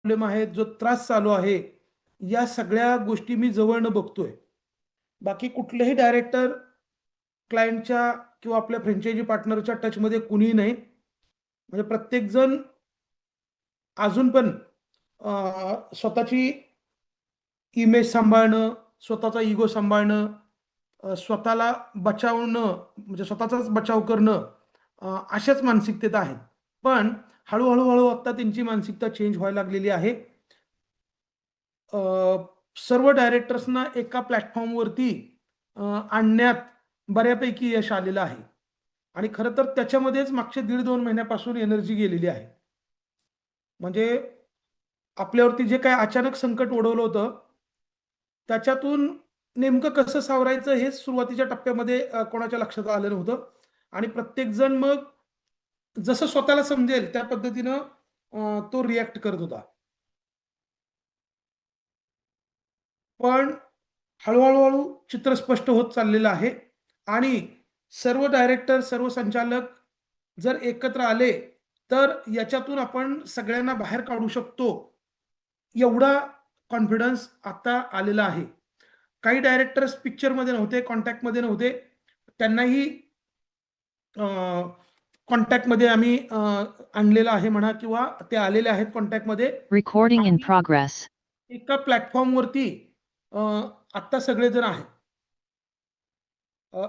Problem आहे, जो त्रास चालू आहे, या सगळ्या गोष्टी मी जवळनं बघतोय. बाकी कुठलेही डायरेक्टर क्लायंटच्या किंवा आपल्या फ्रँचायझी पार्टनरच्या टचमध्ये कुणीही नाही. म्हणजे प्रत्येकजण अजून पण स्वतःची इमेज सांभाळणं, स्वतःचा इगो सांभाळणं, स्वतःला बचावणं, म्हणजे स्वतःचाच बचाव करणं, अशाच मानसिकतेत आहेत. पण हळूहळू आता त्यांची मानसिकता चेंज व्हायला लागलेली आहे. सर्व डायरेक्टर्सना एका प्लॅटफॉर्मवरती आणण्यात बऱ्यापैकी यश आलेलं आहे. आणि खरं तर त्याच्यामध्येच मागचे 1.5-2 महिन्यापासून एनर्जी गेलेली आहे. म्हणजे आपल्यावरती जे काय अचानक संकट ओढवलं होतं, त्याच्यातून नेमकं कसं सावरायचं हे सुरुवातीच्या टप्प्यामध्ये कोणाच्या लक्षात आलं नव्हतं. आणि प्रत्येकजण मग जसं स्वतःला समजेल त्या पद्धतीनं तो रिॲक्ट करत होता. पण हळू चित्र स्पष्ट होत चाललेलं आहे. आणि सर्व डायरेक्टर, सर्व संचालक जर एकत्र आले, तर याच्यातून आपण सगळ्यांना बाहेर काढू शकतो, एवढा कॉन्फिडन्स आता आलेला आहे. काही डायरेक्टर्स पिक्चरमध्ये नव्हते, कॉन्टॅक्टमध्ये नव्हते. त्यांनाही कॉन्टॅक्टमध्ये आम्ही आणलेलं आहे म्हणा, किंवा ते आलेले आहेत कॉन्टॅक्टमध्ये. Recording in progress. एका प्लॅटफॉर्मवरती आत्ता सगळेजण आहेत.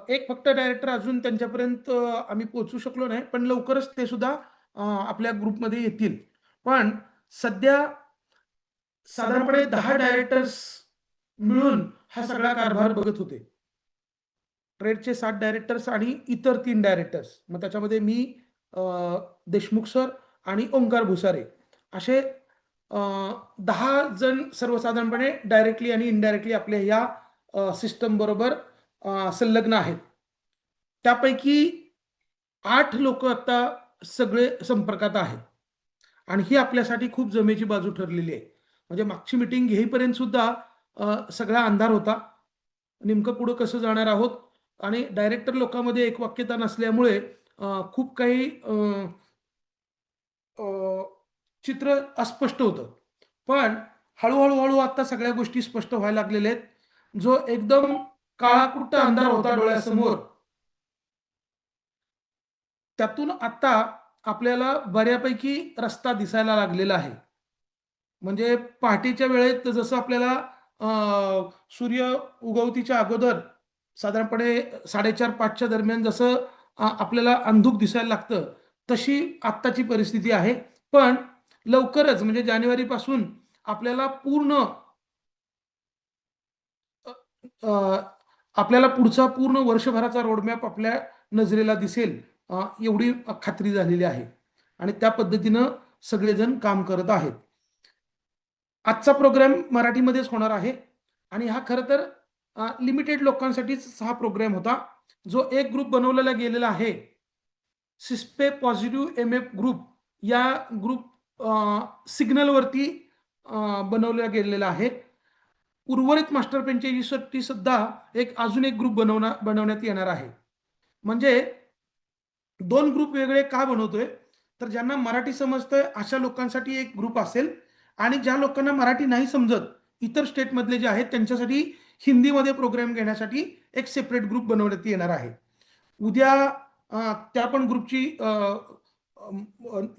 एक फक्त डायरेक्टर अजून त्यांच्यापर्यंत आम्ही पोहोचू शकलो नाही, पण लवकरच ते सुद्धा आपल्या ग्रुपमध्ये येतील. पण सध्या साधारणपणे 10 डायरेक्टर्स मिळून हा सगळा कारभार बघत होते. ट्रेडचे 7 डायरेक्टर्स आणि इतर 3 डायरेक्टर्स. मग त्याच्यामध्ये मी, देशमुख सर आणि ओंकार भुसारे असे 10 जण सर्वसाधारणपणे डायरेक्टली आणि इनडायरेक्टली आपल्या ह्या सिस्टम बरोबर संलग्न आहेत. त्यापैकी 8 लोक आता सगळे संपर्कात आहेत. आणि ही आपल्यासाठी खूप जमेची बाजू ठरलेली आहे. म्हणजे मागची मीटिंग घेईपर्यंत सुद्धा सगळा अंधार होता. नेमकं पुढं कसं जाणार आहोत, आणि डायरेक्टर लोकांमध्ये एकवाक्यता नसल्यामुळे खूप काही चित्र अस्पष्ट होतं. पण हळूहळू आता सगळ्या गोष्टी स्पष्ट व्हायला लागलेल्या आहेत. जो एकदम काळाकुट्ट अंधार होता डोळ्यासमोर, त्यातून आता आपल्याला बऱ्यापैकी रस्ता दिसायला लागलेला आहे. म्हणजे पहाटेच्या वेळेत जसं आपल्याला सूर्य उगवतीच्या अगोदर साधारणपणे 4:30-5च्या दरम्यान जसं आपल्याला अंधुक दिसायला लागतं, तशी आत्ताची परिस्थिती आहे. पण लवकरच म्हणजे जानेवारीपासून आपल्याला पूर्ण आपल्याला पुढचा पूर्ण वर्षभराचा रोडमॅप आपल्या नजरेला दिसेल, एवढी खात्री झालेली आहे. आणि त्या पद्धतीनं सगळेजण काम करत आहेत. आजचा प्रोग्राम मराठीमध्येच होणार आहे. आणि हा खरं तर लिमिटेड लोकांसाठीच हा प्रोग्राम होता. जो एक ग्रुप बनवलेला गेलेला आहे, सिस्पे पॉझिटिव्ह एम एफ ग्रुप, या ग्रुप सिग्नलवरती बनवला गेलेला आहे. उर्वरित मास्टर फ्रँचायझीसाठी सुद्धा अजून एक ग्रुप बनवण्यात येणार आहे. म्हणजे 2 ग्रुप वेगळे का बनवतोय, तर ज्यांना मराठी समजतंय अशा लोकांसाठी एक ग्रुप असेल, आणि ज्या लोकांना मराठी नाही समजत, इतर स्टेटमधले जे आहेत त्यांच्यासाठी हिंदीमध्ये प्रोग्राम घेण्यासाठी एक सेपरेट ग्रुप बनवण्यात येणार आहे. उद्या त्या पण ग्रुपची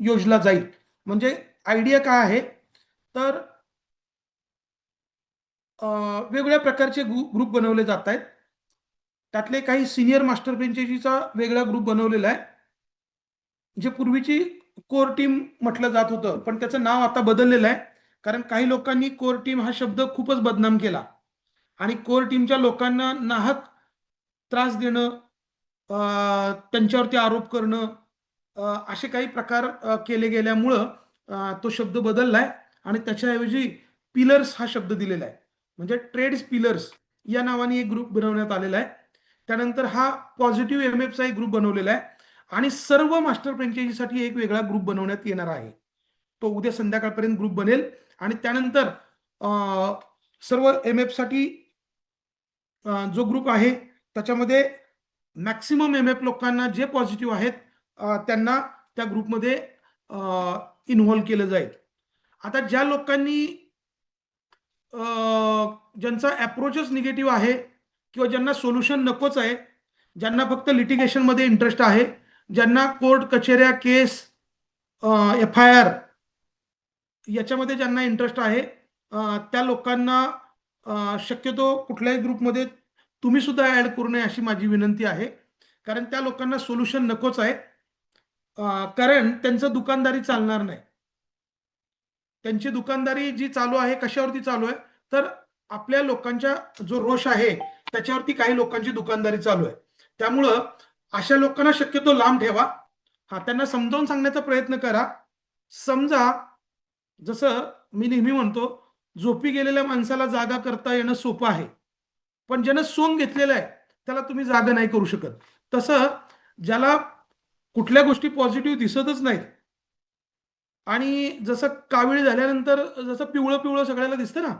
योजना जाईल. म्हणजे आयडिया काय आहे, तर वेगवेगळ्या प्रकारचे ग्रुप बनवले जात आहेत. त्यातले काही सिनियर मास्टर फ्रँचायझीचा वेगळा ग्रुप बनवलेला आहे. जे पूर्वीची कोर टीम म्हटलं जात होतं, पण त्याचं नाव आता बदललेलं आहे. कारण काही लोकांनी कोर टीम हा शब्द खूपच बदनाम केला, आणि कोर टीमच्या लोकांना नाहक त्रास देणं, त्यांच्यावरती आरोप करणं, असे काही प्रकार केले गेल्यामुळं तो शब्द बदललाय. आणि त्याच्याऐवजी पिलर्स हा शब्द दिलेला आहे. म्हणजे ट्रेड्स पिलर्स या नावाने एक ग्रुप बनवण्यात आलेला आहे. त्यानंतर हा पॉझिटिव्ह एम एफचा एक ग्रुप बनवलेला आहे. आणि सर्व मास्टर फ्रँचायझीसाठी एक वेगळा ग्रुप बनवण्यात येणार आहे. तो उद्या संध्याकाळपर्यंत ग्रुप बनेल. आणि त्यानंतर सर्व एम एफसाठी जो ग्रुप आहे त्याच्यामध्ये मॅक्सिमम एम एफ लोकांना जे पॉझिटिव्ह आहेत त्यांना त्या ग्रुपमध्ये इन्व्हॉल्व केलं जाईल. आता ज्या लोकांनी ज्यांचा अप्रोचच निगेटिव्ह आहे किंवा ज्यांना सोल्युशन नकोच आहे, ज्यांना फक्त लिटिगेशनमध्ये इंटरेस्ट आहे, ज्यांना कोर्ट कचेऱ्या केस FIR याच्यामध्ये ज्यांना इंटरेस्ट आहे, त्या लोकांना शक्यतो कुठल्याही ग्रुपमध्ये तुम्ही सुद्धा ऍड करू नये अशी माझी विनंती आहे. कारण त्या लोकांना सोल्युशन नकोच आहे. कारण त्यांचं दुकानदारी चालणार नाही. त्यांची दुकानदारी जी चालू आहे कशावरती चालू आहे, तर आपल्या लोकांच्या जो रोष आहे त्याच्यावरती काही लोकांची दुकानदारी चालू आहे. त्यामुळं अशा लोकांना शक्यतो लांब ठेवा. त्यांना समजावून सांगण्याचा प्रयत्न करा. समजा, जसं मी नेहमी म्हणतो, झोपी गेलेल्या माणसाला जागा करता येणं सोपं आहे, पण ज्यानं सोंग घेतलेलं आहे त्याला तुम्ही जागा नाही करू शकत. तसं ज्याला कुठल्या गोष्टी पॉझिटिव्ह दिसतच नाहीत आणि जसं कावीळ झाल्यानंतर जसं पिवळं पिवळं सगळ्याला दिसतं ना,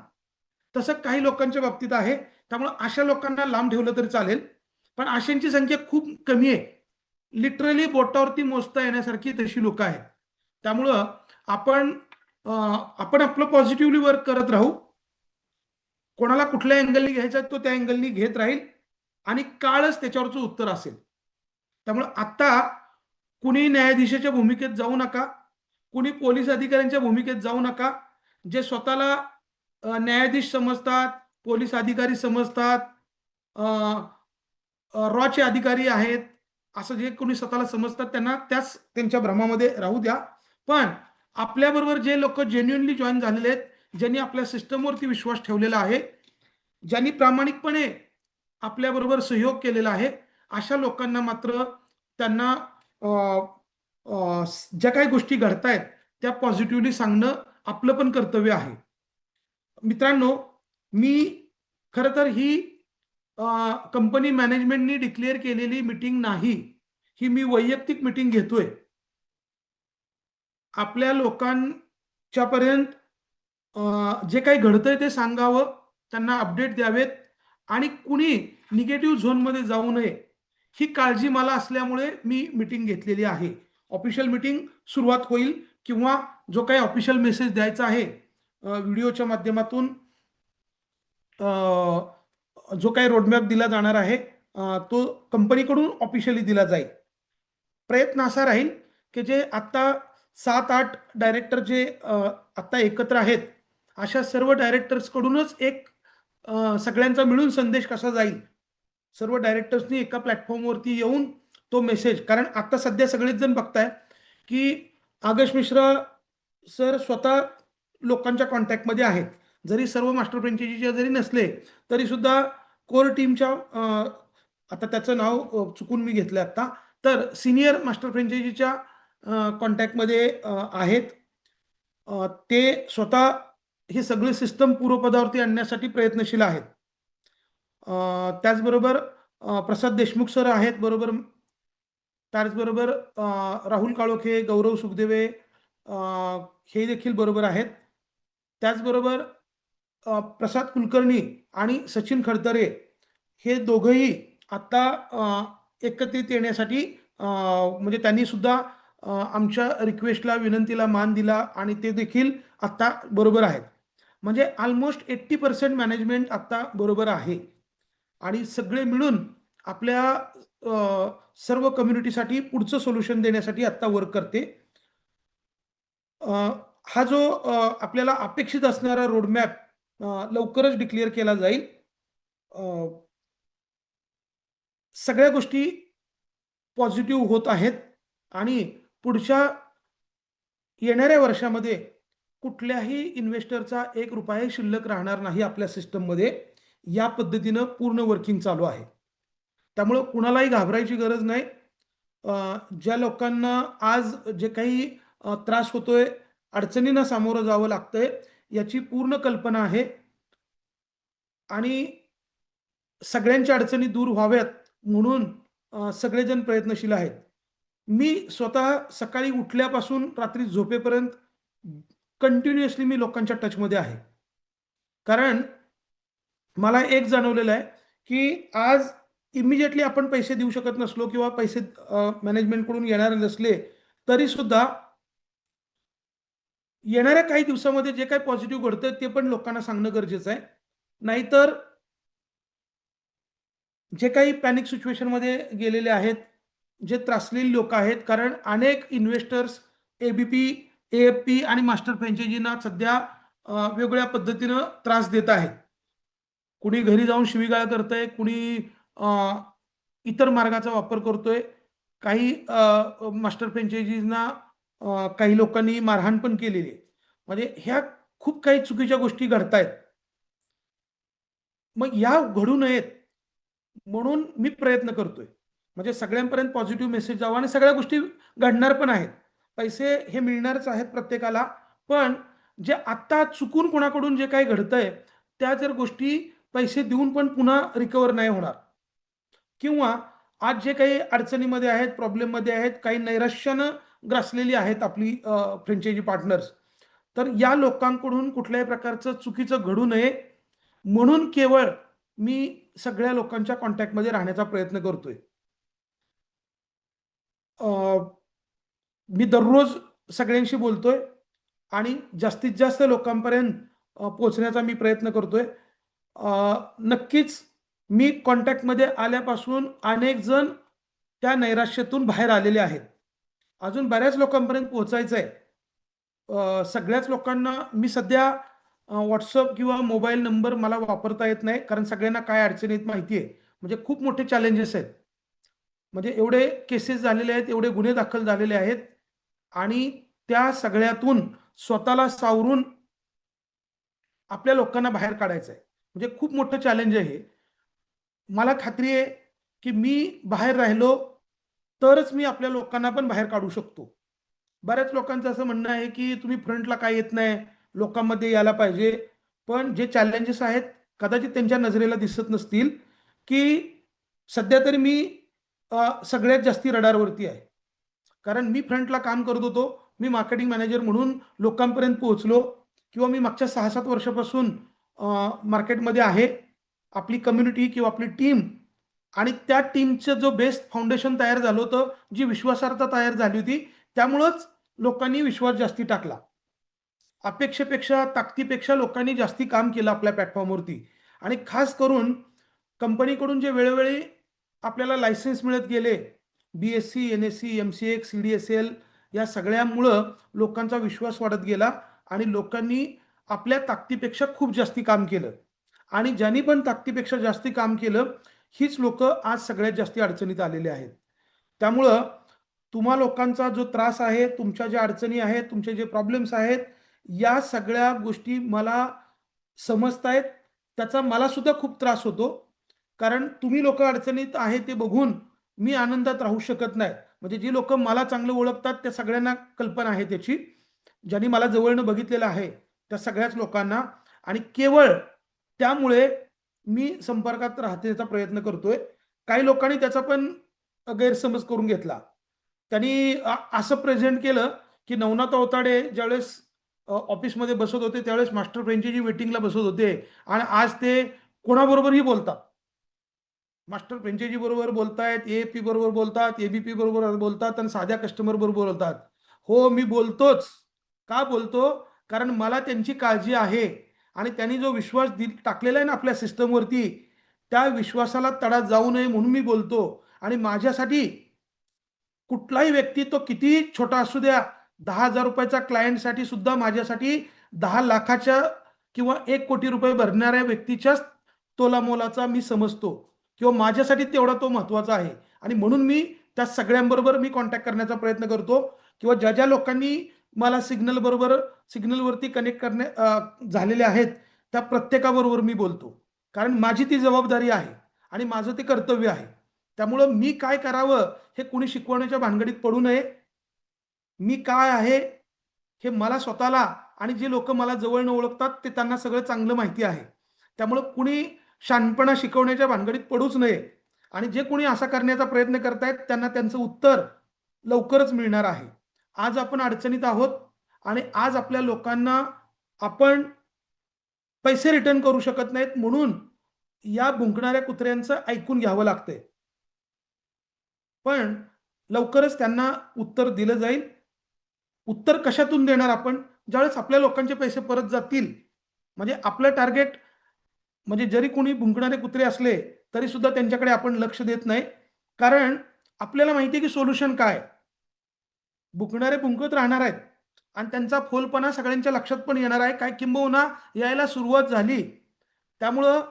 तसं काही लोकांच्या बाबतीत आहे. त्यामुळे अशा लोकांना लांब ठेवलं तरी चालेल, पण अशांची संख्या खूप कमी आहे. लिटरली बोटावरती मोजता येण्यासारखी तशी लोक आहेत. त्यामुळं आपण आपलं पॉझिटिव्हली वर्क करत राहू. कोणाला कुठल्या अँगलनी घ्यायचा तो त्या अँगलनी घेत राहील आणि काळच त्याच्यावरचं उत्तर असेल. त्यामुळे आता कुणी न्यायाधीशाच्या भूमिकेत जाऊ नका, कुणी पोलीस अधिकाऱ्यांच्या भूमिकेत जाऊ नका. जे स्वतःला न्यायाधीश समजतात, पोलीस अधिकारी समजतात, रॉचे अधिकारी आहेत, असं जे कोणी स्वतःला समजतात त्यांना त्यांच्या भ्रमामध्ये राहू द्या. पण आपल्याबरोबर जे लोक जेन्युइनली जॉईन झालेले आहेत, ज्यांनी आपल्या सिस्टमवरती विश्वास ठेवलेला आहे, ज्यांनी प्रामाणिकपणे आपल्याबरोबर सहयोग केलेला आहे, अशा लोकांना मात्र त्यांना ज्या काही गोष्टी घडतायत त्या पॉझिटिव्हली सांगणं आपलं पण कर्तव्य आहे. मित्रांनो, मी खरं तर ही कंपनी मॅनेजमेंटनी डिक्लेअर केलेली मीटिंग नाही, ही मी वैयक्तिक मीटिंग घेतोय. आपल्या लोकांच्या पर्यंत जे काही घडतंय ते सांगावं, त्यांना अपडेट द्यावेत आणि कुणी निगेटिव्ह झोनमध्ये जाऊ नये ही काळजी मला असल्यामुळे मी मीटिंग घेतलेली आहे. ऑफिशियल मीटिंग सुरुवात होईल किंवा जो काही ऑफिशियल मेसेज द्यायचा आहे व्हिडिओच्या माध्यमातून, जो काही रोडमॅप दिला जाणार आहे तो कंपनीकडून ऑफिशियली दिला जाईल. प्रयत्न असा राहील की जे आत्ता 7-8 डायरेक्टर जे आत्ता एकत्र आहेत, अशा सर्व डायरेक्टर्सकडूनच एक सगळ्यांचा मिळून संदेश कसा जाईल, सर्व डायरेक्टर्सनी एका प्लॅटफॉर्मवरती येऊन तो मेसेज. कारण आता सध्या सगळेच जण बघताय की आगश मिश्रा सर स्वतः लोकांच्या कॉन्टॅक्टमध्ये आहेत. जरी सर्व मास्टर फ्रँचायझीचे जरी नसले तरी सुद्धा कोर टीमच्या आता त्याचं नाव चुकून मी घेतलं आता, तर सिनियर मास्टर फ्रँचायझीच्या कॉन्टॅक्टमध्ये आहेत. ते स्वतः हे सगळे सिस्टम पूर्वपदावरती आणण्यासाठी प्रयत्नशील आहेत. त्याचबरोबर प्रसाद देशमुख सर आहेत बरोबर. त्याचबरोबर राहुल काळोखे, गौरव सुखदेवे हे देखील बरोबर आहेत. त्याचबरोबर प्रसाद कुलकर्णी आणि सचिन खडतरे हे दोघंही आता एकत्रित येण्यासाठी म्हणजे त्यांनी सुद्धा आमच्या रिक्वेस्टला, विनंतीला मान दिला आणि ते देखील आता बरोबर आहेत. म्हणजे ऑलमोस्ट 80% मॅनेजमेंट आता बरोबर आहे आणि सगळे मिळून आपल्या सर्व कम्युनिटीसाठी पुढचं सोल्युशन देण्यासाठी आता वर्क करते. हा जो आपल्याला अपेक्षित असणारा रोडमॅप लवकरच डिक्लेअर केला जाईल. सगळ्या गोष्टी पॉझिटिव्ह होत आहेत आणि पुढच्या येणाऱ्या वर्षामध्ये कुठल्याही इन्व्हेस्टरचा 1 रुपया शिल्लक राहणार नाही आपल्या सिस्टममध्ये. या पद्धतीनं पूर्ण वर्किंग चालू आहे. त्यामुळं कुणालाही घाबरायची गरज नाही. ज्या लोकांना आज जे काही त्रास होतोय, अडचणींना सामोरं जावं लागतंय, याची पूर्ण कल्पना आहे आणि सगळ्यांच्या अडचणी दूर व्हाव्यात म्हणून सगळेजण प्रयत्नशील आहेत. मी स्वतः सकाळी उठल्यापासून रात्री झोपेपर्यंत कंटिन्युअसली मी लोकांच्या टचमध्ये आहे. कारण मला एक जाणवलेलं आहे की आज इमिजिएटली आपण पैसे देऊ शकत नसलो किंवा पैसे मॅनेजमेंटकडून येणारे नसले तरी सुद्धा येणाऱ्या काही दिवसामध्ये जे काही पॉझिटिव्ह घडतं ते पण लोकांना सांगणं गरजेचं आहे. नाहीतर जे काही पॅनिक सिच्युएशनमध्ये गेलेले आहेत, जे त्रासलेली लोक आहेत, कारण अनेक इन्व्हेस्टर्स एबीपी, एएफपी आणि मास्टर फ्रँचायझींना सध्या वेगवेगळ्या पद्धतीनं त्रास देत आहेत. कुणी घरी जाऊन शिवीगाळ करतंय, कुणी इतर मार्गाचा वापर करतोय. काही मास्टर फ्रँचायझींना काही लोकांनी मारहाण पण केलेली आहे. म्हणजे ह्या खूप काही चुकीच्या गोष्टी घडतायत. मग या घडू नयेत म्हणून मी प्रयत्न करतोय. म्हणजे सगळ्यांपर्यंत पॉझिटिव्ह मेसेज जावा आणि सगळ्या गोष्टी घडणार पण आहेत. पैसे हे मिळणारच आहेत प्रत्येकाला. पण जे आत्ता चुकून कोणाकडून जे काही घडतंय, त्या जर गोष्टी पैसे देऊन पण पुन्हा रिकव्हर नाही होणार. किंवा आज जे काही अडचणीमध्ये आहेत, प्रॉब्लेममध्ये आहेत, काही नैराश्यानं ग्रासलेली आहेत आपली फ्रँचायझी पार्टनर्स. तर या लोकांकडून कुठल्याही प्रकारचं चुकीचं घडू नये म्हणून केवळ मी सगळ्या लोकांच्या कॉन्टॅक्टमध्ये राहण्याचा प्रयत्न करतोय. मी दररोज सगळ्यांशी बोलतोय आणि जास्तीत जास्त लोकांपर्यंत पोहोचण्याचा मी प्रयत्न करतोय. नक्कीच मी कॉन्टॅक्टमध्ये आल्यापासून अनेक जण त्या नैराश्यातून बाहेर आलेले आहेत. अजून बऱ्याच लोकांपर्यंत पोहोचायचं आहे. सगळ्याच लोकांना मी सध्या WhatsApp किंवा मोबाईल नंबर मला वापरता येत नाही, कारण सगळ्यांना काय अडचणी आहेत माहिती आहे. म्हणजे खूप मोठे चॅलेंजेस आहेत. म्हणजे एवढे केसेस झालेले आहेत, एवढे गुन्हे दाखल झालेले आहेत आणि त्या सगळ्यातून स्वतःला सावरून आपल्या लोकांना बाहेर काढायचं आहे. म्हणजे खूप मोठं चॅलेंज आहे हे. मला खात्री आहे, की मी बाहेर राहिलो, तरच मी आपल्या लोकांना पण बाहेर काढू शकतो. बऱ्याच लोकांचं असं म्हणणं आहे, की तुम्ही फ्रंटला का येत नाही? लोकांमध्ये यायला पाहिजे. पण जे चॅलेंजेस आहेत, कदाचित त्यांच्या नजरेला दिसत नसतील, की सध्या तरी मी सगळ्यात जास्ती रडारवरती आहे. कारण मी फ्रंटला काम करत होतो. मी मार्केटिंग मॅनेजर म्हणून लोकांपर्यंत पोहोचलो किंवा मी मागच्या 6-7 वर्षापासून मार्केटमध्ये आहे. आपली कम्युनिटी किंवा आपली टीम आणि त्या टीमचं जो बेस्ट फाउंडेशन तयार झालं होतं, जी विश्वासार्हता तयार झाली होती, त्यामुळंच लोकांनी विश्वास जास्ती टाकला. अपेक्षेपेक्षा, ताकदीपेक्षा लोकांनी जास्ती काम केलं आपल्या प्लॅटफॉर्मवरती आणि खास करून कंपनीकडून जे वेळोवेळी आपल्याला लायसन्स मिळत गेले, BSc, NSc, MCX, CDSL या सगळ्यामुळं लोकांचा विश्वास वाढत गेला आणि लोकांनी आपल्या ताकदीपेक्षा खूप जास्ती काम केलं आणि ज्यांनी पण ताकदीपेक्षा जास्ती काम केलं, हीच लोकं आज सगळ्यात जास्ती अडचणीत आलेली आहेत. त्यामुळं तुम्हा लोकांचा जो त्रास आहे, तुमच्या ज्या अडचणी आहेत, तुमचे जे प्रॉब्लेम्स आहेत, या सगळ्या गोष्टी मला समजतायत. त्याचा मला सुद्धा खूप त्रास होतो. कारण तुम्ही लोकं अडचणीत आहे ते बघून मी आनंदात राहू शकत नाही. म्हणजे जी लोकं मला चांगलं ओळखतात त्या सगळ्यांना कल्पना आहे त्याची. ज्यांनी मला जवळनं बघितलेलं आहे, त्या सगळ्याच लोकांना आणि केवळ त्यामुळे मी संपर्कात राहण्याचा प्रयत्न करतोय. काही लोकांनी त्याचा पण गैरसमज करून घेतला. त्यांनी असं प्रेझेंट केलं, की नवनाथ अवताडे ज्यावेळेस ऑफिसमध्ये बसत होते, त्यावेळेस मास्टर फ्रँचायझी मीटिंगला बसत होते आणि आज ते कोणाबरोबरही बोलतात. मास्टर फ्रँचायझी बरोबर बोलतायत, एएफपी बरोबर बोलतात, एबीपी बरोबर बोलतात आणि साध्या कस्टमर बरोबर बोलतात. हो, मी बोलतोच. का बोलतो? कारण मला त्यांची काळजी आहे आणि त्यांनी जो विश्वास टाकलेला आहे ना आपल्या सिस्टमवरती, त्या विश्वासाला तडा जाऊ नये म्हणून मी बोलतो आणि माझ्यासाठी कुठलाही व्यक्ती तो कितीही छोटा असू द्या, ₹10,000 क्लायंटसाठी सुद्धा माझ्यासाठी 10,00,000च्या किंवा ₹1,00,00,000 भरणाऱ्या व्यक्तीच्याच तोलामोलाचा मी समजतो किंवा माझ्यासाठी तेवढा तो महत्त्वाचा आहे आणि म्हणून मी त्या सगळ्यांबरोबर मी कॉन्टॅक्ट करण्याचा प्रयत्न करतो किंवा ज्या लोकांनी मला सिग्नलवरती कनेक्ट झालेले आहेत, त्या प्रत्येकाबरोबर मी बोलतो. कारण माझी ती जबाबदारी आहे आणि माझं ते कर्तव्य आहे. त्यामुळं मी काय करावं हे कुणी शिकवण्याच्या भानगडीत पडू नये. मी काय आहे हे मला स्वतःला आणि जे लोकं मला जवळनं ओळखतात ते त्यांना सगळं चांगलं माहिती आहे. त्यामुळं कुणी शहाणपणा शिकवण्याच्या भानगडीत पडूच नये आणि जे कोणी असा करण्याचा प्रयत्न करतायत त्यांना त्यांचं उत्तर लवकरच मिळणार आहे. आज आपण अडचणीत आहोत आणि आज आपल्या लोकांना आपण पैसे रिटर्न करू शकत नाहीत म्हणून या भुंकणाऱ्या कुत्र्यांचं ऐकून घ्यावं लागतंय. पण लवकरच त्यांना उत्तर दिलं जाईल. उत्तर कशातून देणार आपण? ज्यावेळेस आपल्या लोकांचे पैसे परत जातील, म्हणजे आपलं टार्गेट, म्हणजे जरी कोणी भुंकणारे कुत्रे असले तरी सुद्धा त्यांच्याकडे आपण लक्ष देत नाही, कारण आपल्याला माहिती आहे की सोल्युशन काय. भुंकणारे भुंकत राहणार आहेत आणि त्यांचा फोलपणा सगळ्यांच्या लक्षात पण येणार आहे, काय किंबहुना यायला सुरुवात झाली. त्यामुळं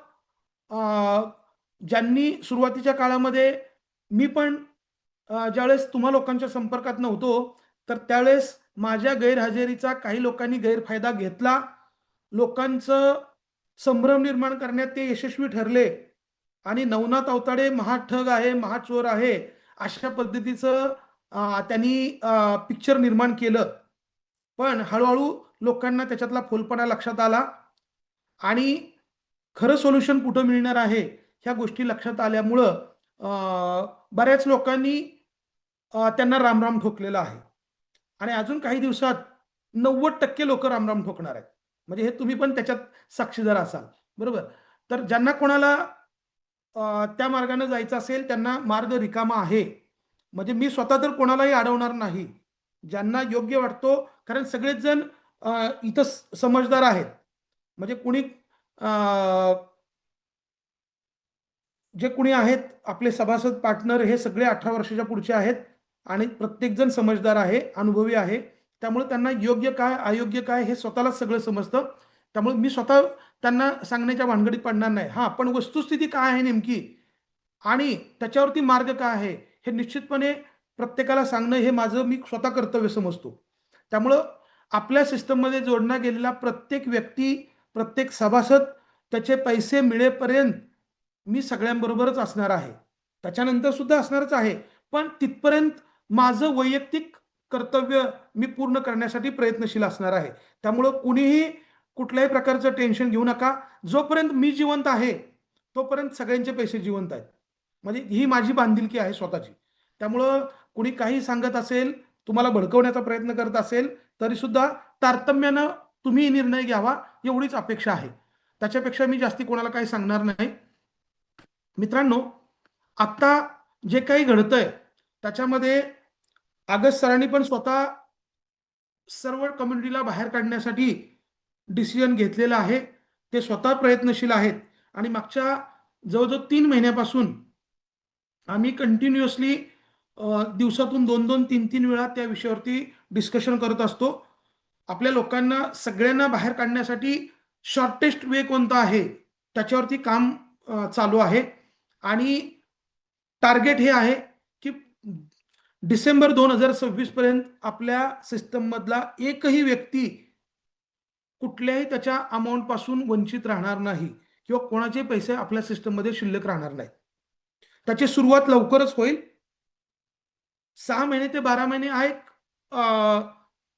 ज्यांनी सुरुवातीच्या काळामध्ये, मी पण ज्यावेळेस तुम्हा लोकांच्या संपर्कात नव्हतो, तर त्यावेळेस माझ्या गैरहजेरीचा काही लोकांनी गैरफायदा घेतला. लोकांचं संभ्रम निर्माण करण्यात ते यशस्वी ठरले आणि नवनाथ अवताडे महाठग आहे, महाचोर आहे, अशा पद्धतीचं त्यांनी पिक्चर निर्माण केलं. पण हळूहळू लोकांना त्याच्यातला फोलपणा लक्षात आला आणि खरं सोल्युशन कुठं मिळणार आहे ह्या गोष्टी लक्षात आल्यामुळं बऱ्याच लोकांनी त्यांना रामराम ठोकलेला आहे आणि अजून काही दिवसात 90% लोक रामराम ठोकणार आहेत. म्हणजे हे तुम्ही पण त्याच्यात साक्षीदार असाल, बरोबर. तर ज्यांना कोणाला त्या मार्गाने जायचं असेल त्यांना मार्ग रिकामा आहे. म्हणजे मी स्वतः तर कोणालाही अडवणार नाही, ज्यांना योग्य वाटतो, कारण सगळेच जण इथं समजदार आहेत. म्हणजे कुणी जे कुणी आहेत आपले सभासद पार्टनर हे सगळे 18 वर्षाच्या पुढचे आहेत आणि प्रत्येक जण समजदार आहे, अनुभवी आहे. त्यामुळे त्यांना योग्य काय अयोग्य काय हे स्वतःलाच सगळं समजतं. त्यामुळे मी स्वतः त्यांना सांगण्याच्या भानगडीत पडणार नाही. हां, पण वस्तुस्थिती काय आहे नेमकी आणि त्याच्यावरती मार्ग काय आहे हे निश्चितपणे प्रत्येकाला सांगणं हे माझं मी स्वतः कर्तव्य समजतो. त्यामुळं आपल्या सिस्टममध्ये जोडला गेलेला प्रत्येक व्यक्ती, प्रत्येक सभासद त्याचे पैसे मिळेपर्यंत मी सगळ्यांबरोबरच असणार आहे. त्याच्यानंतर सुद्धा असणारच आहे. पण तिथपर्यंत माझं वैयक्तिक कर्तव्य मी पूर्ण करण्यासाठी प्रयत्नशील असणार आहे. त्यामुळं कुणीही कुठल्याही प्रकारचं टेन्शन घेऊ नका. जोपर्यंत मी जिवंत आहे, तोपर्यंत सगळ्यांचे पैसे जिवंत आहेत. म्हणजे ही माझी बांधिलकी आहे स्वतःची. त्यामुळं कुणी काही सांगत असेल, तुम्हाला भडकवण्याचा प्रयत्न करत असेल, तरीसुद्धा तारतम्यानं तुम्ही निर्णय घ्यावा एवढीच अपेक्षा आहे. त्याच्यापेक्षा मी जास्ती कोणाला काही सांगणार नाही. मित्रांनो, आता जे काही घडतंय त्याच्यामध्ये अगस्त सरांनी पण स्वतः सर्व कम्युनिटीला बाहेर काढण्यासाठी डिसिजन घेतलेला आहे. ते स्वतः प्रयत्नशील आहेत आणि मागच्या जवळजवळ 3 महिन्यापासून आम्ही कंटिन्युअसली दिवसातून 2-2, 3-3 वेळा त्या विषयावरती डिस्कशन करत असतो. आपल्या लोकांना सगळ्यांना बाहेर काढण्यासाठी शॉर्टेस्ट वे कोणता आहे त्याच्यावरती काम चालू आहे आणि टार्गेट हे आहे की डिसेंबर 2026 पर्यंत आपल्या सिस्टम मधला एकही व्यक्ती कुठल्याही त्याच्या अमाऊंट पासून वंचित राहणार नाही किंवा कोणाचे पैसे आपल्या सिस्टम मध्ये शिल्लक राहणार नाही. त्याची सुरुवात लवकरच होईल. 6 महिने ते 12 महिने हा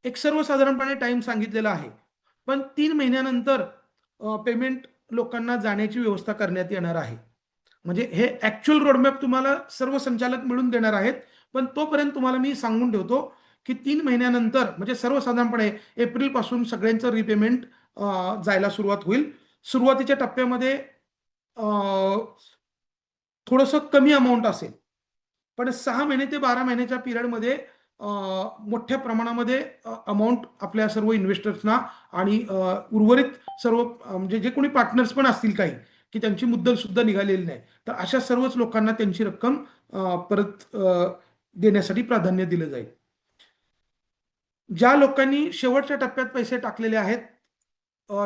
एक सर्वसाधारणपणे टाइम सांगितलेला आहे. पण 3 महिन्यानंतर पेमेंट लोकांना जाण्याची व्यवस्था करण्यात येणार आहे. म्हणजे हे ऍक्च्युअल रोडमॅप तुम्हाला सर्व संचालक मिळून देणार आहेत. पण तोपर्यंत तुम्हाला मी सांगून ठेवतो की 3 महिन्यानंतर म्हणजे सर्वसाधारणपणे एप्रिल पासून सगळ्यांचं रिपेमेंट जायला सुरुवात होईल. सुरुवातीच्या टप्प्यामध्ये थोडंसं कमी अमाऊंट असेल, पण 6 महिने ते 12 महिन्याच्या पिरियडमध्ये मोठ्या प्रमाणामध्ये अमाऊंट आपल्या सर्व इन्व्हेस्टर्सना आणि उर्वरित सर्व म्हणजे जे कोणी पार्टनर्स पण असतील काही की त्यांची मुद्दल सुद्धा निघालेली नाही, तर अशा सर्वच लोकांना त्यांची रक्कम परत देण्यासाठी प्राधान्य दिलं जाईल. ज्या लोकांनी शेवटच्या टप्प्यात पैसे टाकलेले आहेत,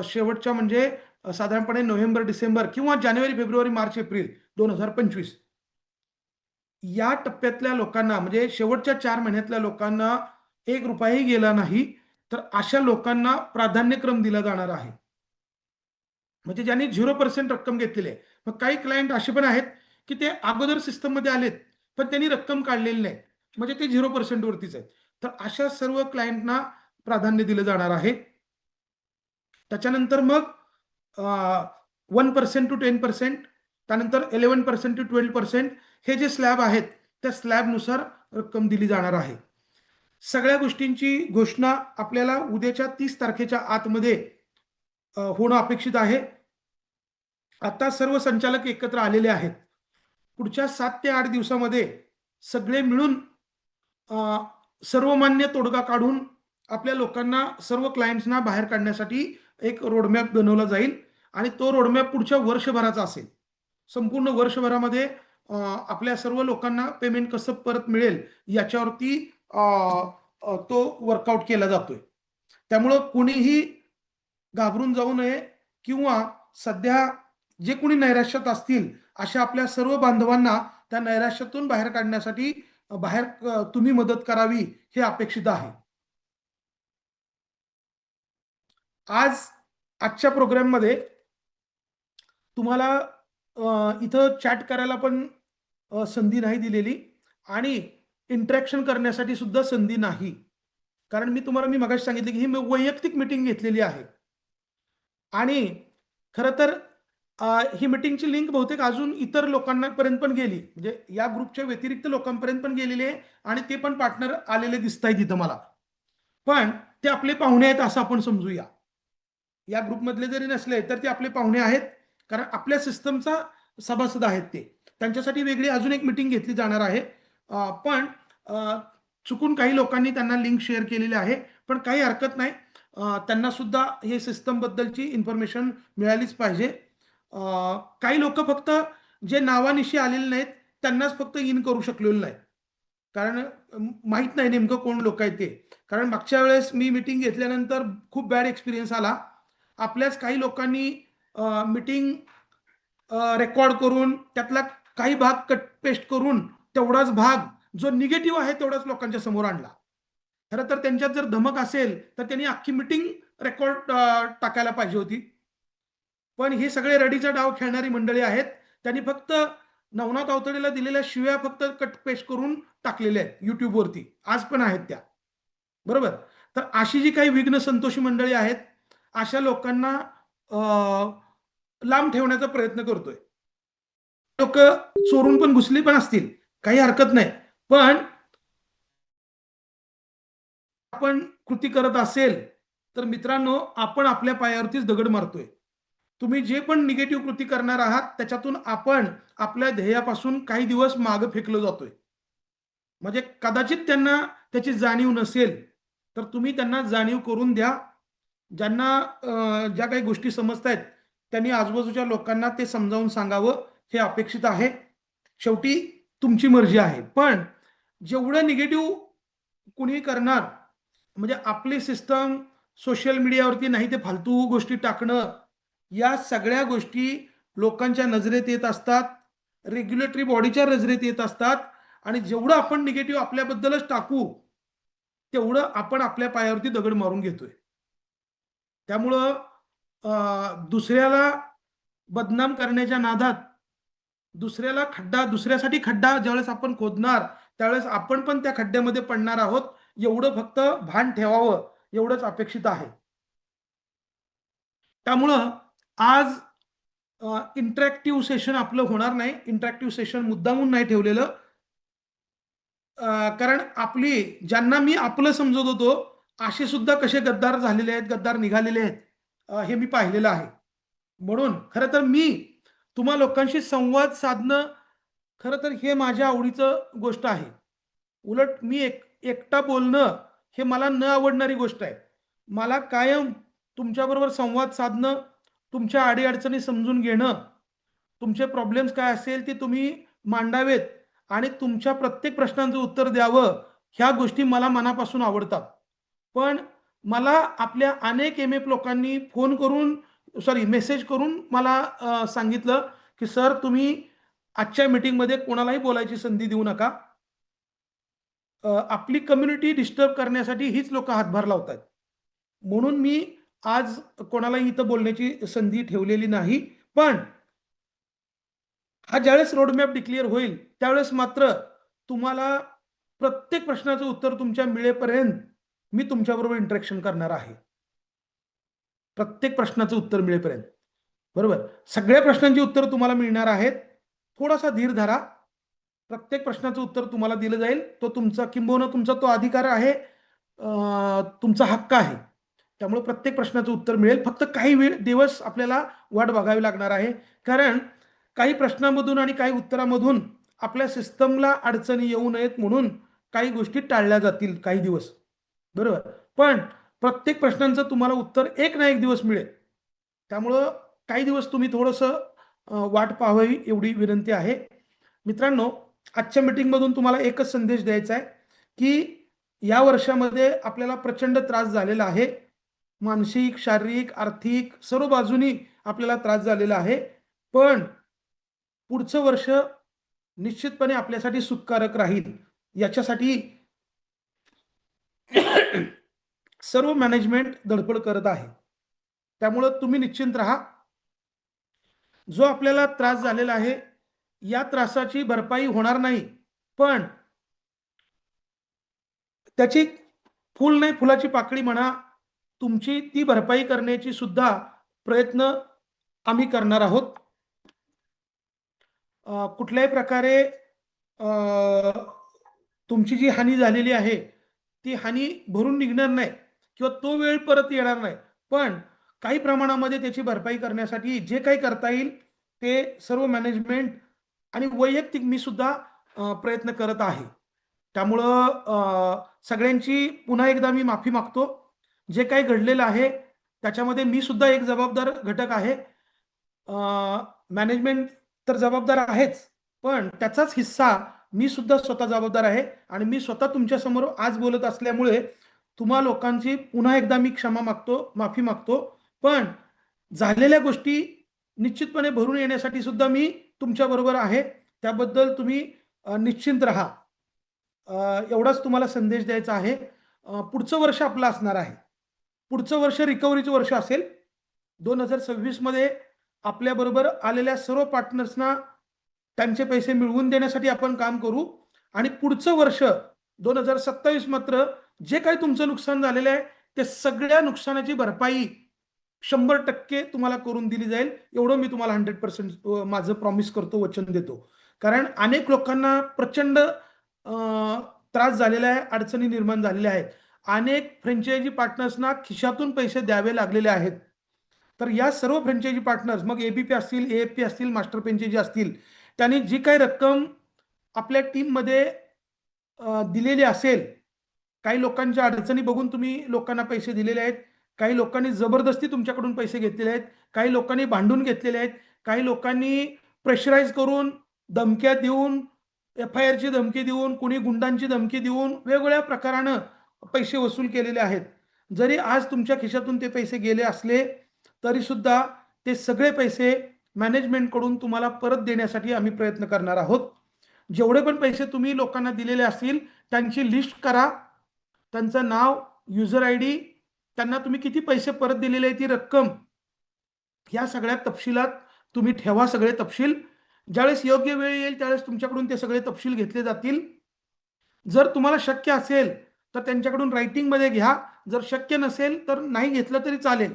शेवटच्या म्हणजे साधारणपणे नोव्हेंबर डिसेंबर किंवा जानेवारी फेब्रुवारी मार्च एप्रिल 2025 या टप्प्यातल्या लोकांना म्हणजे शेवटच्या 4 महिन्यातल्या लोकांना 1 रुपयाही गेला नाही, तर अशा लोकांना प्राधान्यक्रम दिला जाणार आहे. म्हणजे ज्यांनी 0% रक्कम घेतलेली आहे. मग काही क्लायंट असे पण आहेत की ते अगोदर सिस्टम मध्ये आलेत पण त्यांनी रक्कम काढलेली नाही, म्हणजे ते 0% वरतीच आहेत. तर अशा सर्व क्लायंटना प्राधान्य दिलं जाणार आहे. त्याच्यानंतर मग 1% टू 10%, त्यानंतर 11% टू 12% हे जे स्लॅब आहेत त्या स्लॅबनुसार रक्कम दिली जाणार आहे. सगळ्या गोष्टींची घोषणा आपल्याला उद्याच्या 30 तारखेच्या आतमध्ये होणं अपेक्षित आहे. आता सर्व संचालक एकत्र आलेले आहेत. पुढच्या 7 ते 8 दिवसामध्ये सगळे मिळून सर्वमान्य तोडगा काढून आपल्या लोकांना, सर्व क्लायंट्सना बाहेर काढण्यासाठी एक रोडमॅप बनवला जाईल आणि तो रोडमॅप पुढच्या वर्षभराचा असेल. संपूर्ण वर्षभरामध्ये आपल्या सर्व लोकांना पेमेंट कसं परत मिळेल याच्यावरती तो वर्कआउट केला जातोय. त्यामुळं कुणीही घाबरून जाऊ नये किंवा सध्या जे कोणी नैराश्यात असतील अशा आपल्या सर्व बांधवांना त्या नैराश्यातून बाहेर काढण्यासाठी तुम्ही मदत करावी हे अपेक्षित आहे. आजच्या प्रोग्राममध्ये तुम्हाला इथं चॅट करायला पण संधी नाही दिलेली आणि इंटरॅक्शन करण्यासाठी सुद्धा संधी नाही. कारण मी मगाशी सांगितलं की ही वैयक्तिक मीटिंग घेतलेली आहे आणि खरं तर ही मीटिंगची लिंक बहुतेक अजून इतर लोकांपर्यंत पण गेली, म्हणजे या ग्रुपच्या व्यतिरिक्त लोकांपर्यंत पण गेलेली आहे आणि ते पण पार्टनर आलेले दिसत आहेत इथं मला. पण ते आपले पाहुणे आहेत असं आपण समजूया. या ग्रुपमधले जरी नसले तर ते आपले पाहुणे आहेत, कारण आपल्या सिस्टमचा सभासद आहेत ते. त्यांच्यासाठी वेगळी अजून एक मीटिंग घेतली जाणार आहे. पण चुकून काही लोकांनी त्यांना लिंक शेअर केलेली आहे, पण काही हरकत नाही. त्यांना सुद्धा हे सिस्टम बद्दलची इन्फॉर्मेशन मिळालीच पाहिजे. काही लोक फक्त जे नावानिशी आलेले नाहीत त्यांनाच फक्त इन करू शकलेलो नाही, कारण माहित नाही नेमकं कोण लोक आहेत ते. कारण मागच्या वेळेस मी मीटिंग घेतल्यानंतर खूप बॅड एक्सपिरियन्स आला. आपल्याच काही लोकांनी मीटिंग रेकॉर्ड करून त्यातला काही भाग कट पेस्ट करून तेवढाच भाग जो निगेटिव्ह आहे तेवढाच लोकांच्या समोर आणला. खरं तर त्यांच्यात जर धमक असेल तर त्यांनी अख्खी मीटिंग रेकॉर्ड टाकायला पाहिजे होती. पण हे सगळे रडीचा डाव खेळणारी मंडळी आहेत. त्यांनी फक्त नवनाथ अवतडेला दिलेल्या शिव्या फक्त कट पेस्ट करून टाकलेल्या आहेत युट्यूबवरती, आज पण आहेत त्या, बरोबर. तर अशी जी काही विघ्न संतोषी मंडळी आहेत अशा लोकांना लांब ठेवण्याचा प्रयत्न करतोय. लोक चोरून पण घुसली पण असतील, काही हरकत नाही, पण आपण कृती करत असेल तर मित्रांनो आपण आपल्या पायावरतीच दगड मारतोय. तुम्ही जे पण निगेटिव्ह कृती करणार आहात त्याच्यातून आपण आपल्या ध्येयापासून काही दिवस मागे फेकलो जातोय. म्हणजे कदाचित त्यांना त्याची जाणीव नसेल तर तुम्ही त्यांना जाणीव करून द्या. ज्यांना ज्या काही गोष्टी समजतायत त्यांनी आजूबाजूच्या लोकांना ते समजावून सांगावं हे अपेक्षित आहे. शेवटी तुमची मर्जी आहे, पण जेवढं निगेटिव्ह कुणी करणार, म्हणजे आपली सिस्टम सोशल मीडियावरती नाही ते फालतू गोष्टी टाकणं, या सगळ्या गोष्टी लोकांच्या नजरेत येत असतात, रेग्युलेटरी बॉडीच्या नजरेत येत असतात आणि जेवढं आपण निगेटिव्ह आपल्याबद्दलच टाकू तेवढं आपण आपल्या पायावरती दगड मारून घेतोय. त्यामुळं दुसऱ्याला बदनाम करण्याच्या नादात दुसऱ्यासाठी खड्डा ज्यावेळेस आपण खोदणार त्यावेळेस आपण पण त्या खड्ड्यामध्ये पडणार आहोत, एवढं फक्त भान ठेवावं एवढंच अपेक्षित आहे. त्यामुळं आज इंटरॅक्टिव्ह सेशन आपलं होणार नाही. इंटरॅक्टिव्ह सेशन मुद्दामून नाही ठेवलेलं, कारण ज्यांना मी आपलं समजत होतो असे सुद्धा कसे गद्दार झालेले आहेत, गद्दार निघालेले आहेत हे मी पाहिलेलं आहे. म्हणून खरं तर मी तुम्हा लोकांशी संवाद साधणं खरं तर हे माझ्या आवडीचं गोष्ट आहे. उलट मी एकटा बोलणं हे मला न आवडणारी गोष्ट आहे. मला कायम तुमच्याबरोबर संवाद साधणं, तुमच्या अडीअडचणी समजून घेणं, तुमचे प्रॉब्लेम्स काय असेल ते तुम्ही मांडावेत आणि तुमच्या प्रत्येक प्रश्नांचं उत्तर द्यावं, ह्या गोष्टी मला मनापासून आवडतात. पण मला आपल्या अनेक एमएफ लोकांनी मेसेज करून मला सांगितलं की सर तुम्ही आजच्या मीटिंगमध्ये कोणालाही बोलायची संधी देऊ नका. आपली कम्युनिटी डिस्टर्ब करण्यासाठी हीच लोक हातभार लावतात. म्हणून मी आज कोणालाही इथं बोलण्याची संधी ठेवलेली नाही. पण हा ज्यावेळेस रोडमॅप डिक्लेअर होईल त्यावेळेस मात्र तुम्हाला प्रत्येक प्रश्नाचं उत्तर तुमच्या मिळेपर्यंत मी तुमच्याबरोबर इंटरॅक्शन करणार आहे. प्रत्येक प्रश्नाचं उत्तर मिळेपर्यंत, बरोबर. सगळ्या प्रश्नांची उत्तर तुम्हाला मिळणार आहेत. थोडासा धीर धरा. प्रत्येक प्रश्नाचं उत्तर तुम्हाला दिलं जाईल. तो तुमचा किंबहुना तुमचा तो अधिकार आहे, तुमचा हक्क आहे. त्यामुळे प्रत्येक प्रश्नाचं उत्तर मिळेल. फक्त काही दिवस आपल्याला वाट बघावी लागणार आहे, कारण काही प्रश्नांमधून आणि काही उत्तरामधून आपल्या सिस्टमला अडचणी येऊ नयेत म्हणून काही गोष्टी टाळल्या जातील काही दिवस, बरोबर. पण प्रत्येक प्रश्नांचं तुम्हाला उत्तर एक ना एक दिवस मिळेल. त्यामुळं काही दिवस तुम्ही थोडंसं वाट पाहावी एवढी विनंती आहे. मित्रांनो, आजच्या मीटिंगमधून तुम्हाला एकच संदेश द्यायचा आहे की या वर्षामध्ये आपल्याला प्रचंड त्रास झालेला आहे. मानसिक, शारीरिक, आर्थिक सर्व बाजूनी आपल्याला त्रास झालेला आहे. पण पुढचं वर्ष निश्चितपणे आपल्यासाठी सुखकारक राहील याच्यासाठी सर्व मॅनेजमेंट धडपड करत आहे. त्यामुळं तुम्ही निश्चिंत राहा. जो आपल्याला त्रास झालेला आहे या त्रासाची भरपाई होणार नाही, पण त्याची फुल नाही फुलाची पाकळी म्हणा, तुमची ती भरपाई करण्याची सुद्धा प्रयत्न आम्ही करणार आहोत. कुठल्याही प्रकारे तुमची जी हानी झालेली आहे ती हानी भरून निघणार नाही किंवा तो वेळ परत येणार नाही, पण काही प्रमाणामध्ये त्याची भरपाई करण्यासाठी जे काही करता येईल ते सर्व मॅनेजमेंट आणि वैयक्तिक मी सुद्धा प्रयत्न करत आहे. त्यामुळं सगळ्यांची पुन्हा एकदा मी माफी मागतो. जे काही घडलेलं आहे त्याच्यामध्ये मी सुद्धा एक जबाबदार घटक आहे. मॅनेजमेंट तर जबाबदार आहेच, पण त्याचाच हिस्सा मी सुद्धा स्वतः जबाबदार आहे आणि मी स्वतः तुमच्या समोर आज बोलत असल्यामुळे तुम्हा लोकांची पुन्हा एकदा मी क्षमा मागतो, माफी मागतो. पण झालेल्या गोष्टी निश्चितपणे भरून येण्यासाठी सुद्धा मी तुमच्या बरोबर आहे. त्याबद्दल तुम्ही निश्चिंत राहा. एवढाच तुम्हाला संदेश द्यायचा आहे. पुढचं वर्ष आपलं असणार आहे. पुढचं वर्ष रिकव्हरीचं वर्ष असेल. 2026 मध्ये आपल्याबरोबर आलेल्या सर्व पार्टनर्सना त्यांचे पैसे मिळवून देण्यासाठी आपण काम करू आणि पुढचं वर्ष 2027 मात्र जे काही तुमचं नुकसान झालेलं आहे ते सगळ्या नुकसानाची भरपाई 100% तुम्हाला करून दिली जाईल. एवढं मी तुम्हाला 100% माझं प्रॉमिस करतो, वचन देतो. कारण अनेक लोकांना प्रचंड त्रास झालेला आहे, अडचणी निर्माण झालेल्या आहेत. अनेक फ्रँचायझी पार्टनर्सना खिशातून पैसे द्यावे लागलेले आहेत. तर या सर्व फ्रँचायझी पार्टनर्स मग एबीपी असतील, एएफपी असतील, मास्टर फ्रँचायझी असतील, त्यांनी जी काही रक्कम आपल्या टीममध्ये दिलेली असेल, काही लोकांच्या अडचणी बघून तुम्ही लोकांना पैसे दिलेले आहेत, काही लोकांनी जबरदस्ती तुमच्याकडून पैसे घेतलेले आहेत, काही लोकांनी भांडून घेतलेले आहेत, काही लोकांनी प्रेशराईज करून, धमक्या देऊन, FIR ची धमकी देऊन, कुणी गुंडांची धमकी देऊन वेगवेगळ्या प्रकारानं पैसे वसूल केलेले आहेत. जरी आज तुमच्या खिशातून ते पैसे गेले असले तरी सुद्धा ते सगळे पैसे मॅनेजमेंटकडून तुम्हाला परत देण्यासाठी आम्ही प्रयत्न करणार आहोत. जेवढे पण पैसे तुम्ही लोकांना दिलेले असतील त्यांची लिस्ट करा, त्यांचं नाव, युजर ID, त्यांना तुम्ही किती पैसे परत दिलेले आहे ती रक्कम, या सगळ्या तपशिलात तुम्ही ठेवा सगळे तपशील. ज्यावेळेस योग्य वेळ येईल त्यावेळेस तुमच्याकडून ते सगळे तपशील घेतले जातील. जर तुम्हाला शक्य असेल तर त्यांच्याकडून रायटिंगमध्ये घ्या, जर शक्य नसेल तर नाही घेतलं तरी चालेल.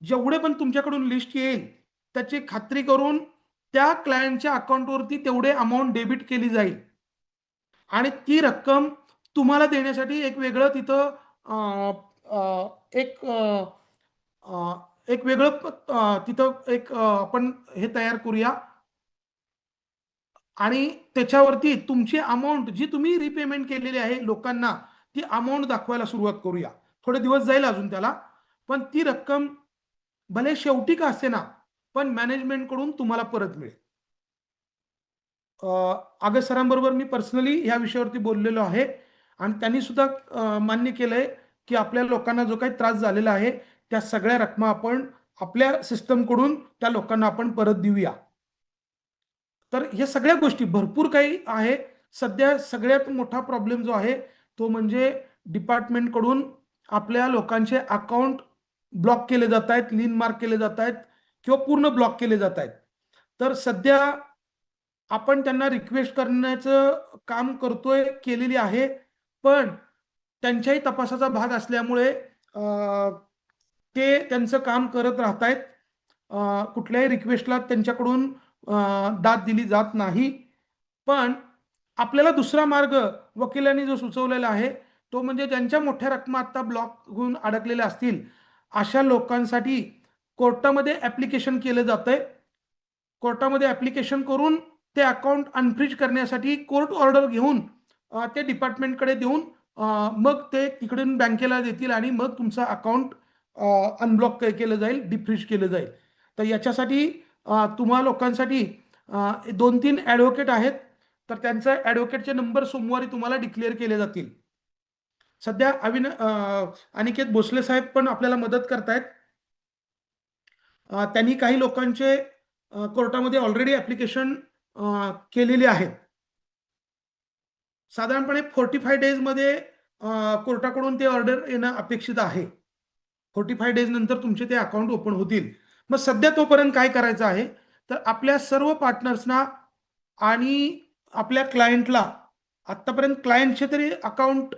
जेवढे पण तुमच्याकडून लिस्ट येईल त्याची खात्री करून त्या क्लायंटच्या अकाउंटवरती तेवढे अमाऊंट डेबिट केली जाईल आणि ती रक्कम तुम्हाला देण्यासाठी एक वेगळं तिथं एक वेगळं तिथं एक आपण हे तयार करूया आणि त्याच्यावरती तुमची अमाऊंट जी तुम्ही रिपेमेंट केलेली आहे लोकांना ती अमाऊंट दाखवायला सुरुवात करूया. थोडे दिवस जाईल अजून त्याला, पण ती रक्कम भले शेवटी का असे ना पण मॅनेजमेंटकडून तुम्हाला परत मिळेल. आगस्ट सरांबरोबर मी पर्सनली या विषयावरती बोललेलो आहे आणि त्यांनी सुद्धा मान्य केलंय की आपल्या लोकांना जो काही त्रास झालेला आहे त्या सगळ्या रकमा आपण आपल्या सिस्टमकडून त्या लोकांना आपण परत देऊया. तर हे सगळ्या गोष्टी भरपूर काही आहे. सध्या सगळ्यात मोठा प्रॉब्लेम जो आहे तो म्हणजे डिपार्टमेंटकडून आपल्या लोकांचे अकाउंट ब्लॉक केले जात आहेत, लीन मार्क केले जात आहेत किंवा पूर्ण ब्लॉक केले जात आहेत. तर सध्या आपण त्यांना रिक्वेस्ट करण्याचं काम करतोय, केलेली आहे, पण त्यांच्याही तपासाचा भाग असल्यामुळे ते त्यांचं काम करत राहत आहेत. कुठल्याही रिक्वेस्टला त्यांच्याकडून दाद दिली जात नाही. पण आपल्याला दुसरा मार्ग वकिलांनी जो सुचवलेला आहे तो म्हणजे ज्यांच्या मोठ्या रकमा आता ब्लॉक होऊन अडकलेल्या असतील अशा लोकांसाठी कोर्टामध्ये ॲप्लिकेशन केलं जातंय. कोर्टामध्ये ॲप्लिकेशन करून ते अकाउंट अनफ्रीज करण्यासाठी कोर्ट ऑर्डर घेऊन ते डिपार्टमेंटकडे देऊन मग ते तिकडून बँकेला देतील आणि मग तुमचं अकाउंट अनब्लॉक केलं जाईल, डिफ्रीज केलं जाईल. तर याच्यासाठी तुम्हा लोकांसाठी 2-3 ॲडव्होकेट आहेत, तर त्यांचा ॲडव्होकेटचे नंबर सोमवारी तुम्हाला डिक्लेअर केले जातील. सध्या अनिकेत भोसले साहेब पण आपल्याला मदत करतायत. त्यांनी काही लोकांचे कोर्टामध्ये ऑलरेडी ॲप्लिकेशन केलेली आहेत. साधारणपणे 45 डेजमध्ये कोर्टाकडून ते ऑर्डर येणं अपेक्षित आहे. 45 डेज नंतर तुमचे ते अकाउंट ओपन होतील. मग सध्या तोपर्यंत काय करायचं आहे, तर आपल्या सर्व पार्टनर्सना आणि आपल्या क्लायंटला, आत्तापर्यंत क्लायंटचे तरी अकाउंट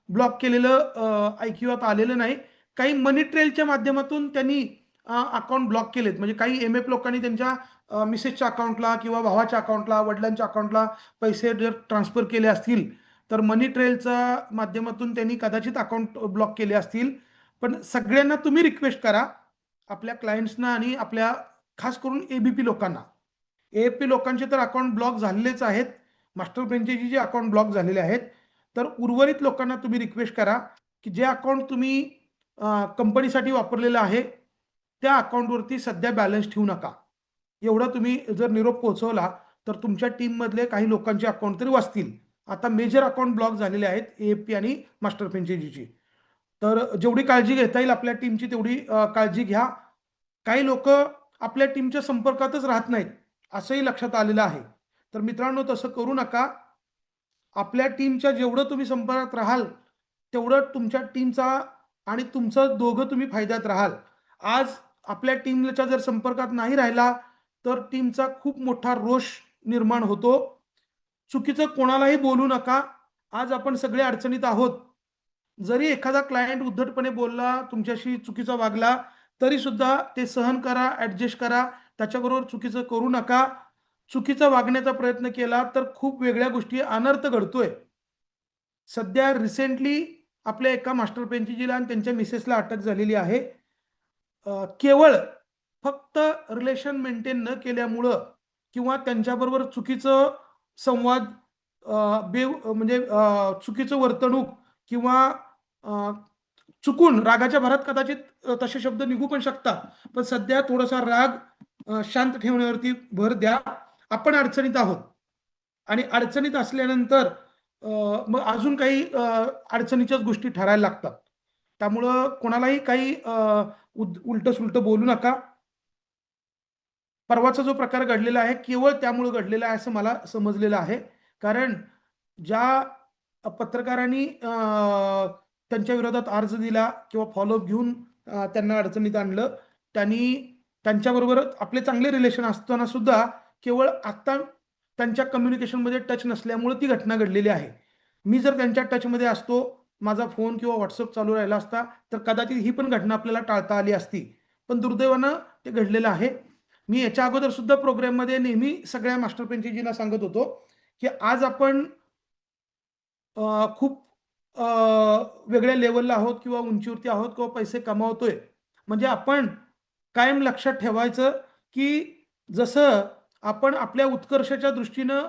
ब्लॉक केलेलं ऐकिवात आलेलं नाही. काही मनी ट्रेलच्या माध्यमातून त्यांनी अकाउंट ब्लॉक केलेत. म्हणजे काही MF लोकांनी त्यांच्या मिसेसच्या अकाउंटला किंवा भावाच्या अकाउंटला, वडिलांच्या अकाउंटला पैसे जर ट्रान्सफर केले असतील, तर मनी ट्रेलच्या माध्यमातून त्यांनी कदाचित अकाउंट ब्लॉक केले असतील. पण सगळ्यांना तुम्ही रिक्वेस्ट करा, आपल्या क्लायंट्सना आणि आपल्या खास करून ABP लोकांना. AFP लोकांचे तर अकाउंट ब्लॉक झालेलेच आहेत, मास्टर फ्रँचायझीचे अकाउंट ब्लॉक झालेले आहेत. तर उर्वरित लोकांना तुम्ही रिक्वेस्ट करा की जे अकाउंट तुम्ही कंपनीसाठी वापरलेलं आहे त्या अकाउंटवरती सध्या बॅलन्स ठेवू नका. एवढा तुम्ही जर निरोप पोहोचवला तर तुमच्या टीममधले काही लोकांचे अकाउंट तरी वाचतील. आता मेजर अकाउंट ब्लॉक झालेले आहेत AFP आणि मास्टर फ्रँचायझीची. तर जेवढी काळजी घेता येईल आपल्या टीमची तेवढी काळजी घ्या. काही लोक आपल्या टीमच्या संपर्कातच राहत नाहीत, असंही लक्षात आलेलं आहे. तर मित्रांनो, तसं करू नका. आपल्या टीमच्या जेवढं तुम्ही संपर्कात राहाल तेवढं तुमच्या टीमचा आणि तुमचं दोघं तुम्ही फायद्यात राहाल. आज आपल्या टीमच्या जर संपर्कात नाही राहिला तर टीमचा खूप मोठा रोष निर्माण होतो. चुकीचं कोणालाही बोलू नका. आज आपण सगळे अडचणीत आहोत. जरी एखादा क्लायंट उद्धटपणे बोलला, तुमच्याशी चुकीचा वागला, तरी सुद्धा ते सहन करा, ॲडजस्ट करा. त्याच्याबरोबर चुकीचं करू नका. चुकीचा वागण्याचा प्रयत्न केला तर खूप वेगळ्या गोष्टी अनर्थ घडतोय. सध्या रिसेंटली आपल्या एका मास्टर फ्रँचायझीला आणि त्यांच्या मिसेसला अटक झालेली आहे. केवळ फक्त रिलेशन मेंटेन न केल्यामुळं किंवा त्यांच्याबरोबर चुकीचं संवाद, म्हणजे चुकीचं वर्तणूक किंवा चुकून रागाच्या भरात कदाचित तसे शब्द निघू पण शकतात. पण सध्या थोडासा राग शांत ठेवण्यावरती भर द्या. आपण अडचणीत आहोत आणि अडचणीत असल्यानंतर मग अजून काही अडचणीच्याच गोष्टी ठरायला लागतात. त्यामुळं कोणालाही काही उलट सुलट बोलू नका. परवाचा जो प्रकार घडलेला आहे केवळ त्यामुळे घडलेला आहे असं मला समजलेलं आहे. कारण ज्या पत्रकारांनी त्यांच्या विरोधात अर्ज दिला किंवा फॉलोअप घेऊन त्यांना अडचणीत आणलं, त्यांच्याबरोबर आपले चांगले रिलेशन असताना सुद्धा केवळ आत्ता त्यांच्या कम्युनिकेशनमध्ये टच नसल्यामुळे ती घटना घडलेली आहे. मी जर त्यांच्या टचमध्ये असतो, माझा फोन किंवा व्हॉट्सअप चालू राहिला असता तर कदाचित ही पण घटना आपल्याला टाळता आली असती. पण दुर्दैवानं ते घडलेलं आहे. मी याच्या अगोदर सुद्धा प्रोग्राममध्ये नेहमी सगळ्या मास्टर फ्रँचायझींना सांगत होतो की आज आपण खूप वेगळ्या लेवलला आहोत किंवा उंचीवरती आहोत किंवा पैसे कमावतोय, म्हणजे आपण कायम लक्षात ठेवायचं की जसं आपण आपल्या उत्कर्षाच्या दृष्टीनं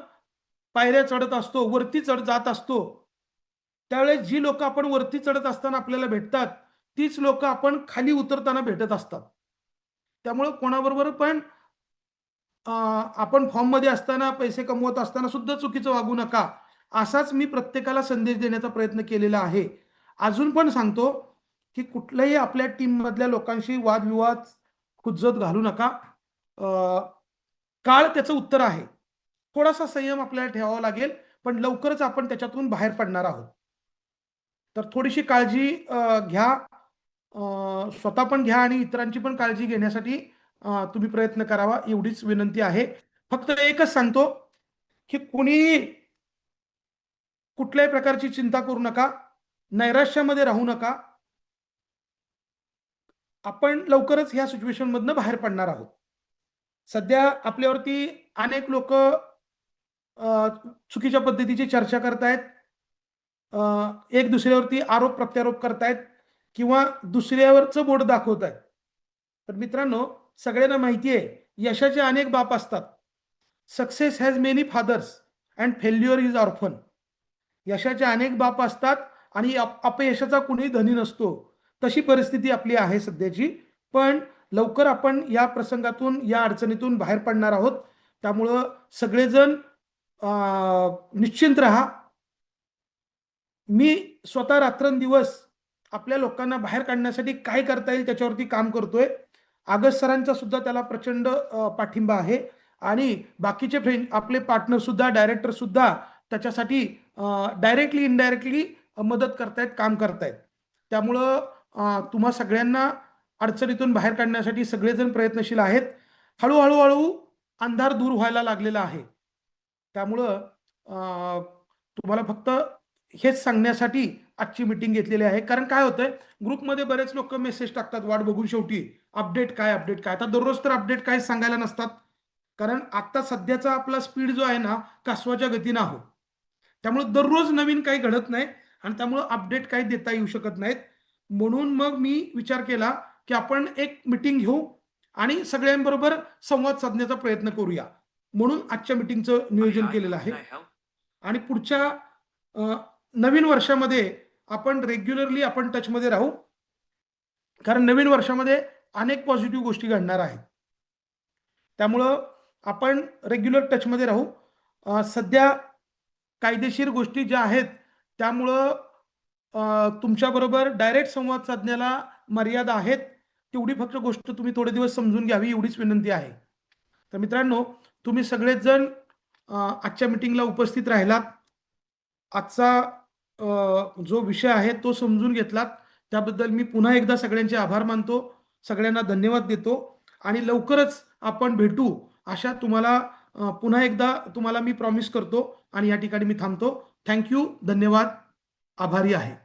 पायऱ्या चढत असतो, वरती जात असतो, त्यावेळेस जी लोक आपण वरती चढत असताना आपल्याला भेटतात तीच लोक आपण खाली उतरताना भेटत असतात. त्यामुळे कोणाबरोबर पण आपण फॉर्ममध्ये असताना, पैसे कमवत असताना सुद्धा चुकीचं वागू नका. असाच मी प्रत्येकाला संदेश देण्याचा प्रयत्न केलेला आहे. अजून पण सांगतो की कुठल्याही आपल्या टीममधल्या लोकांशी वादविवाद, हुज्जत घालू नका. काळ त्याचं उत्तर आहे. थोडासा संयम आपल्याला ठेवावा लागेल, पण लवकरच आपण त्याच्यातून बाहेर पडणार आहोत. तर थोडीशी काळजी घ्या, स्वतः पण घ्या आणि इतरांची पण काळजी घेण्यासाठी तुम्ही प्रयत्न करावा, एवढीच विनंती आहे. फक्त एकच सांगतो की कुणी कुठल्याही प्रकारची चिंता करू नका, नैराश्यामध्ये राहू नका. आपण लवकरच ह्या सिच्युएशन मधनं बाहेर पडणार आहोत. सध्या आपल्यावरती अनेक लोक चुकीच्या पद्धतीची चर्चा करतायत, एक दुसऱ्यावरती आरोप प्रत्यारोप करतायत किंवा दुसऱ्यावरचं बोट दाखवतायत. तर मित्रांनो, सगळ्यांना माहिती आहे यशाचे अनेक बाप असतात. Success has many fathers and failure is orphan. यशाचे अनेक बाप असतात आणि अपयशाचा कुणी धनी नसतो. तशी परिस्थिती आपली आहे सध्याची. पण लवकर आपण या प्रसंगातून, या अडचणीतून बाहेर पडणार आहोत. त्यामुळं सगळेजण निश्चिंत राहा. मी स्वतः रात्रंदिवस आपल्या लोकांना बाहेर काढण्यासाठी काय करता येईल त्याच्यावरती काम करतोय. आगस्ट सरांचा सुद्धा त्याला प्रचंड पाठिंबा आहे आणि बाकीचे फ्रेंड आपले पार्टनर सुद्धा, डायरेक्टर सुद्धा त्याच्यासाठी डायरेक्टली इनडायरेक्टली मदत करतायत, काम करतायत. त्यामुळं तुम्हा सगळ्यांना अडचणीतून बाहेर काढण्यासाठी सगळेजण प्रयत्नशील आहेत. हळूहळू अंधार दूर व्हायला लागलेला आहे. त्यामुळं तुम्हाला फक्त हेच सांगण्यासाठी आजची मीटिंग घेतलेली आहे. कारण काय होतंय, ग्रुपमध्ये बरेच लोक मेसेज टाकतात वाट बघून शेवटी अपडेट काय. आता दररोज तर अपडेट काय सांगायला नसतात. कारण आता सध्याचा आपला स्पीड जो आहे ना, कासवाच्या गतीनं आहोत. त्यामुळे दररोज नवीन काही घडत नाही आणि त्यामुळे अपडेट काही देता येऊ शकत नाहीत. म्हणून मग मी विचार केला की आपण एक मीटिंग घेऊ आणि सगळ्यांबरोबर संवाद साधण्याचा प्रयत्न करूया. म्हणून आजच्या मीटिंगचं नियोजन केलेलं आहे. आणि पुढच्या नवीन वर्षामध्ये आपण रेग्युलरली आपण टचमध्ये राहू. कारण नवीन वर्षामध्ये अनेक पॉझिटिव्ह गोष्टी घडणार आहेत. त्यामुळं आपण रेग्युलर टचमध्ये राहू. सध्या कायदेशीर गोष्टी ज्या आहेत त्यामुळं तुमच्याबरोबर डायरेक्ट संवाद साधण्याला मर्यादा आहेत. तेवढी फक्त गोष्ट तुम्ही थोडे दिवस समजून घ्यावी एवढीच विनंती आहे. तर मित्रांनो, तुम्ही सगळेच जण आजच्या मीटिंगला उपस्थित राहिलात. आजचा जो विषय आहे तो समजून घेतलात त्याबद्दल मी पुन्हा एकदा सगळ्यांचे आभार मानतो. सगळ्यांना धन्यवाद देतो आणि लवकरच आपण भेटू अशा तुम्हाला पुन्हा एकदा तुम्हाला मी प्रॉमिस करतो आणि या ठिकाणी मी थांबतो. थँक्यू, धन्यवाद, आभारी आहे.